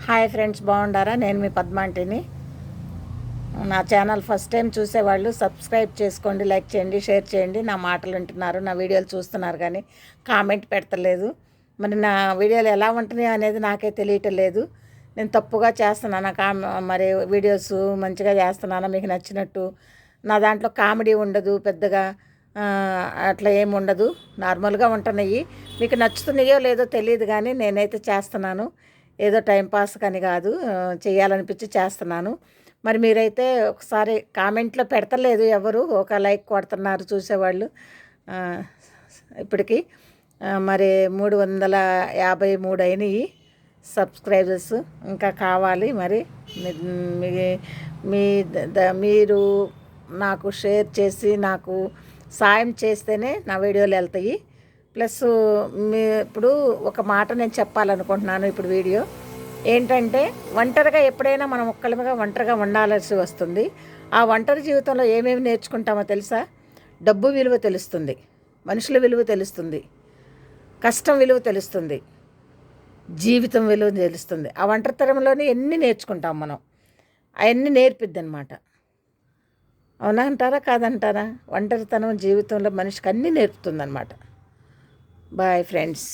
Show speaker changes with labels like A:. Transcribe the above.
A: Hi friends, బాగుండారా? నేను మీ పద్మాంటిని. నా channel first time చూసేవాళ్ళు సబ్స్క్రైబ్ చేసుకోండి, లైక్ చేయండి, షేర్ చేయండి. నా మాటలు వింటున్నారు, నా వీడియోలు చూస్తున్నారు, కానీ కామెంట్ పెడతలేదు. మరి నా వీడియోలు ఎలా ఉంటున్నాయి అనేది నాకే తెలియటం లేదు. నేను తప్పుగా చేస్తున్నాను మరి వీడియోస్ మంచిగా చేస్తున్నాను మీకు నచ్చినట్టు. నా దాంట్లో కామెడీ ఉండదు పెద్దగా, అట్లా ఏమి ఉండదు, నార్మల్గా ఉంటున్నాయి. మీకు నచ్చుతున్నాయో లేదో తెలియదు, కానీ నేనైతే చేస్తున్నాను. ఏదో టైంపాస్ కానీ కాదు, చేయాలనిపించి చేస్తున్నాను. మరి మీరైతే ఒకసారి కామెంట్లో పెడతలేదు, ఎవరు ఒక లైక్ కొడుతున్నారు చూసేవాళ్ళు. ఇప్పటికి మరి 353 అయినాయి సబ్స్క్రైబర్స్. ఇంకా కావాలి. మరి మీరు నాకు షేర్ చేసి నాకు సాయం చేస్తేనే నా వీడియోలు వెళ్తాయి. ప్లస్ ఇప్పుడు ఒక మాట నేను చెప్పాలనుకుంటున్నాను. ఇప్పుడు వీడియో ఏంటంటే, ఒంటరిగా ఎప్పుడైనా మనం ఒంటరిగా ఉండాల్సి వస్తుంది. ఆ ఒంటరి జీవితంలో ఏమేమి నేర్చుకుంటామో తెలుసా? డబ్బు విలువ తెలుస్తుంది, మనుషుల విలువ తెలుస్తుంది, కష్టం విలువ తెలుస్తుంది, జీవితం విలువ తెలుస్తుంది. ఆ ఒంటరితనంలోనే ఎన్ని నేర్చుకుంటాం మనం. అవన్నీ నేర్పిద్ది అనమాట. అవునా అంటారా కాదంటారా? ఒంటరితనం జీవితంలో మనిషికి అన్నీ నేర్పుతుంది అనమాట. Boy friends.